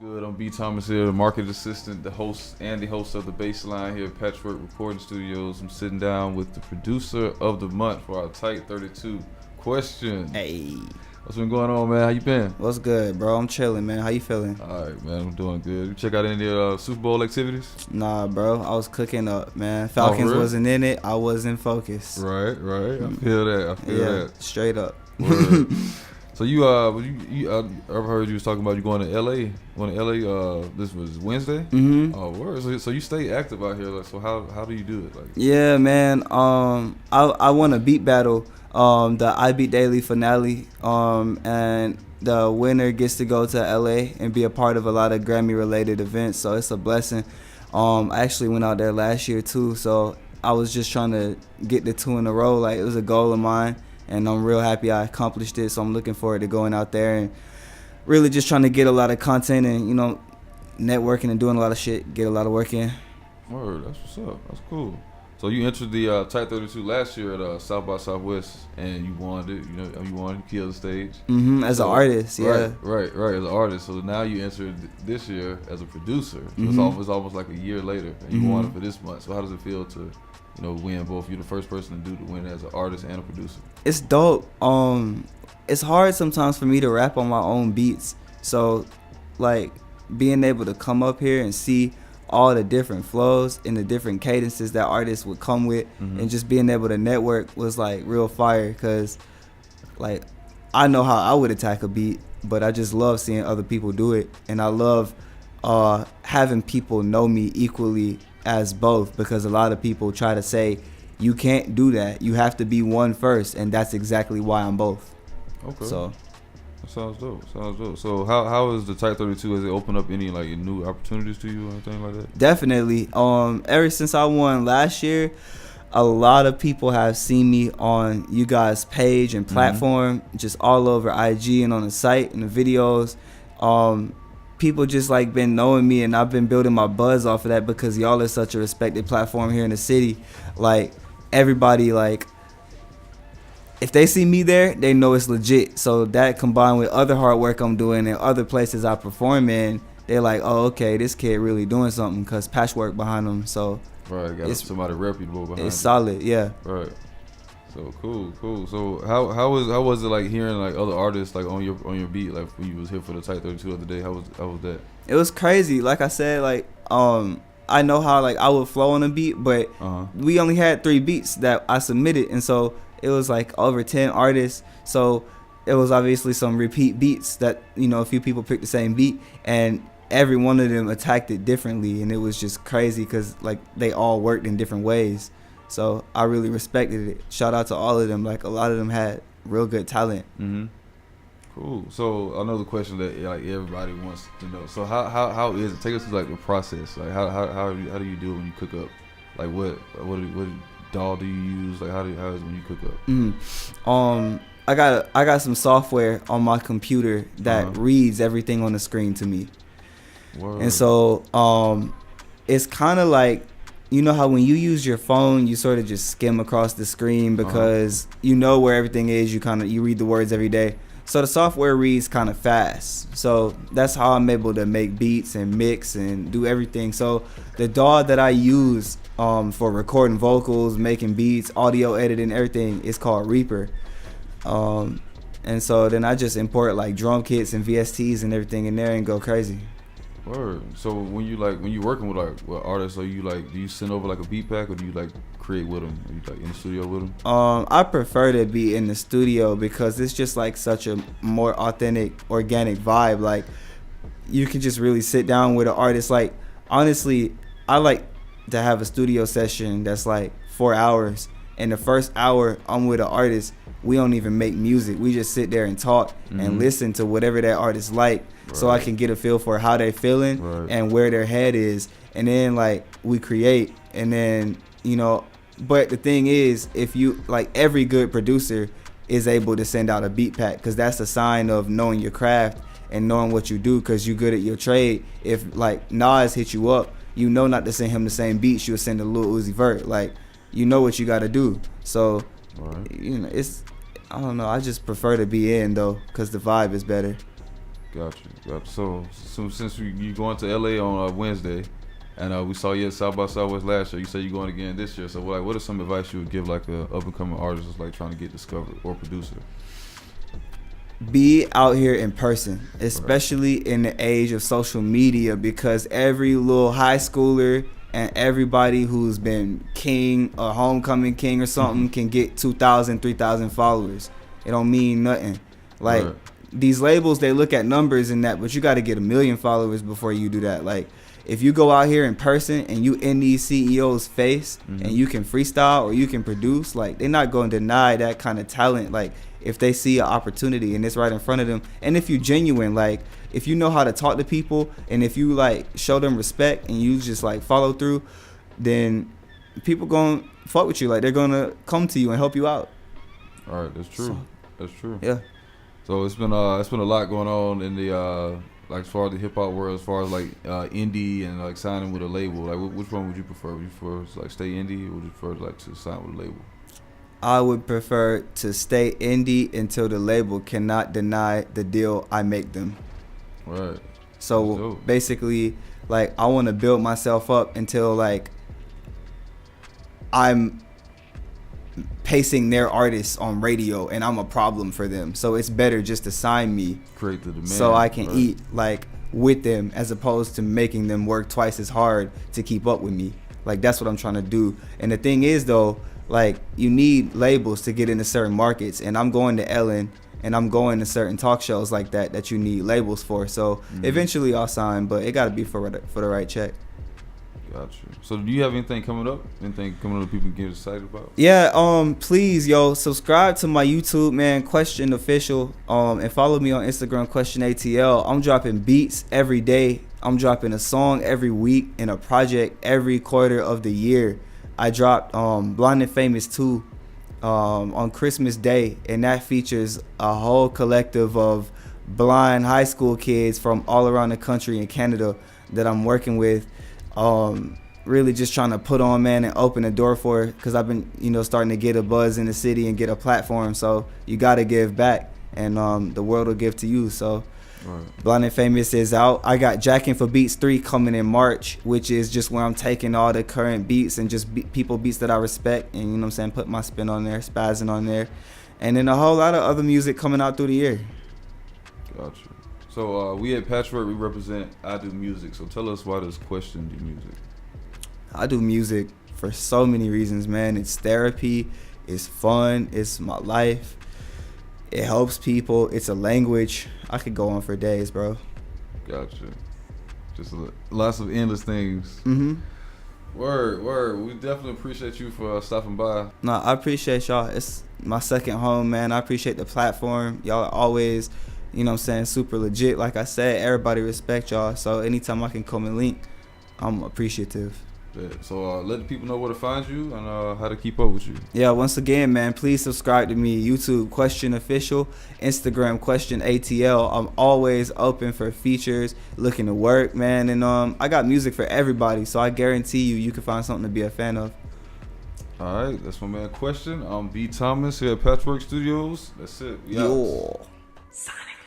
Good. I'm B. Thomas here, the market assistant, the host, and the host of the Bassline here at Patchwerk Recording Studios. I'm sitting down with the producer of the month for our Tight 32 question. Hey. What's been going on, man? How you been? What's good, bro? I'm chilling, man. How you feeling? All right, man. I'm doing good. You check out any Super Bowl activities? Nah, bro. I was cooking up, man. Falcons really? wasn't in it. I wasn't focused. Right. I feel that. That. Straight up. Word. So you I've heard you was talking about you going to LA. Going to LA. This was Wednesday. Mm-hmm. Oh, word. So you stay active out here. Like, so how do you do it? Like, yeah, man. I won a beat battle. The I Beat Daily finale. And the winner gets to go to LA and be a part of a lot of Grammy related events. So it's a blessing. I actually went out there last year too. So I was just trying to get the 2 in a row. Like, it was a goal of mine. And I'm real happy I accomplished it. So I'm looking forward to going out there and really just trying to get a lot of content and, networking and doing a lot of shit, get a lot of work in. Word, that's what's up. That's cool. So you entered the Tight 32 last year at South by Southwest, and you won it. You killed the stage. As an artist, yeah. Right. As an artist. So now you entered this year as a producer. So it's almost like a year later, and you won it for this month. So how does it feel to, win both? You're the first person to win as an artist and a producer. It's dope. It's hard sometimes for me to rap on my own beats. So, like, being able to come up here and see all the different flows and the different cadences that artists would come with, and just being able to network was like real fire. Cause, like, I know how I would attack a beat, but I just love seeing other people do it, and I love having people know me equally as both, because a lot of people try to say you can't do that, you have to be one first, and that's exactly why I'm both. Okay. So that sounds dope. So how is the Tight 32? Has it opened up any like new opportunities to you or anything like that? Definitely. Ever since I won last year, a lot of people have seen me on you guys' page and platform, just all over IG and on the site and the videos. People just like been knowing me, and I've been building my buzz off of that, because y'all are such a respected platform here in the city. Like, everybody, like, if they see me there, they know it's legit. So that combined with other hard work I'm doing and other places I perform in, they're like, oh, okay, this kid really doing something, because Patchwerk behind them. So right, got somebody reputable behind. It's solid, yeah. Right. So cool. So how was it like hearing like other artists like on your beat, like when you was here for the Tight 32 the other day? How was that? It was crazy. Like I said, like I know how like I would flow on a beat, but we only had 3 beats that I submitted, and so it was like over 10 artists. So it was obviously some repeat beats that a few people picked the same beat, and every one of them attacked it differently, and it was just crazy because like they all worked in different ways. So I really respected it. Shout out to all of them. Like, a lot of them had real good talent. Cool. So another question that like everybody wants to know. So how is it? Take us through like the process. Like how do you do it when you cook up? Like what DAW do you use? Like how is it when you cook up? I got some software on my computer that reads everything on the screen to me. Word. And so it's kind of like, you know how when you use your phone, you sort of just skim across the screen because you know where everything is. You read the words every day. So the software reads kind of fast. So that's how I'm able to make beats and mix and do everything. So the DAW that I use for recording vocals, making beats, audio editing, everything is called Reaper. And so then I just import like drum kits and VSTs and everything in there and go crazy. Word. So when you working with artists, do you send over like a beat pack, or do you like create with them? Are you like in the studio with them? I prefer to be in the studio because it's just like such a more authentic, organic vibe. Like, you can just really sit down with an artist. Like, honestly, I like to have a studio session that's like 4 hours. And the first hour I'm with an artist, we don't even make music. We just sit there and talk and listen to whatever that artist like. Right. So I can get a feel for how they feeling and where their head is. And then like we create, and then, but the thing is, if you like, every good producer is able to send out a beat pack, because that's a sign of knowing your craft and knowing what you do, because you're good at your trade. If like Nas hit you up, not to send him the same beats you'll send a Lil Uzi Vert. Like, you know what you got to do. So, right. It's, I don't know. I just prefer to be in though, because the vibe is better. Gotcha. So since you going to LA on Wednesday, and we saw you at South by Southwest last year, you said you're going again this year. So what are some advice you would give like a up and coming artist that's like trying to get discovered or producer? Be out here in person, especially in the age of social media, because every little high schooler and everybody who's been king or homecoming king or something can get 2,000, 3,000 followers. It don't mean nothing. Like these labels, they look at numbers and that, but you got to get 1 million followers before you do that. Like if you go out here in person and you in these CEOs' face and you can freestyle or you can produce, like they're not going to deny that kind of talent. Like if they see an opportunity and it's right in front of them, and if you genuine, like if you know how to talk to people and if you like show them respect and you just like follow through, then people gonna fuck with you. Like they're gonna come to you and help you out. All right, that's true. That's true. Yeah. So it's been a lot going on in the like as far as the hip hop world, as far as like indie and like signing with a label. Like which one would you prefer? Would you prefer to like stay indie, or would you prefer like to sign with a label? I would prefer to stay indie until the label cannot deny the deal I make them. Right. So basically, like I want to build myself up until like I'm pacing their artists on radio and I'm a problem for them. So it's better just to sign me, create the demand, so I can eat like with them, as opposed to making them work twice as hard to keep up with me. Like that's what I'm trying to do. And the thing is though, like you need labels to get into certain markets, and I'm going to Ellen and I'm going to certain talk shows like that you need labels for. So eventually I'll sign, but it got to be for the right check. Gotcha. So do you have anything coming up? Anything coming up that people can get excited about? Yeah, please, yo, subscribe to my YouTube, man, Question Official, and follow me on Instagram, Question ATL. I'm dropping beats every day. I'm dropping a song every week and a project every quarter of the year. I dropped Blind and Famous 2 on Christmas Day, and that features a whole collective of blind high school kids from all around the country and Canada that I'm working with. Really just trying to put on, man, and open the door for it, because I've been, starting to get a buzz in the city and get a platform. So you got to give back, and the world will give to you. So Blind and Famous is out. I got Jacking for Beats 3 coming in March, which is just where I'm taking all the current beats and just people beats that I respect, and put my spin on there, spazzing on there, and then a whole lot of other music coming out through the year. Gotcha. So we at Patchwerk, we represent I Do Music. So tell us, why does Question do music? I do music for so many reasons, man. It's therapy, it's fun, it's my life, it helps people, it's a language. I could go on for days, bro. Gotcha. Just lots of endless things. Word. We definitely appreciate you for stopping by. No, I appreciate y'all. It's my second home, man. I appreciate the platform. Y'all are always, super legit. Like I said, everybody respect y'all. So anytime I can come and link, I'm appreciative. Yeah. So let the people know where to find you and how to keep up with you. Yeah, once again, man, please subscribe to me. YouTube, Question Official. Instagram, Question ATL. I'm always open for features, looking to work, man. And I got music for everybody, so I guarantee you can find something to be a fan of. All right, that's my man Question. I'm B Thomas here at Patchwerk Studios. That's it. Yo. Sonic.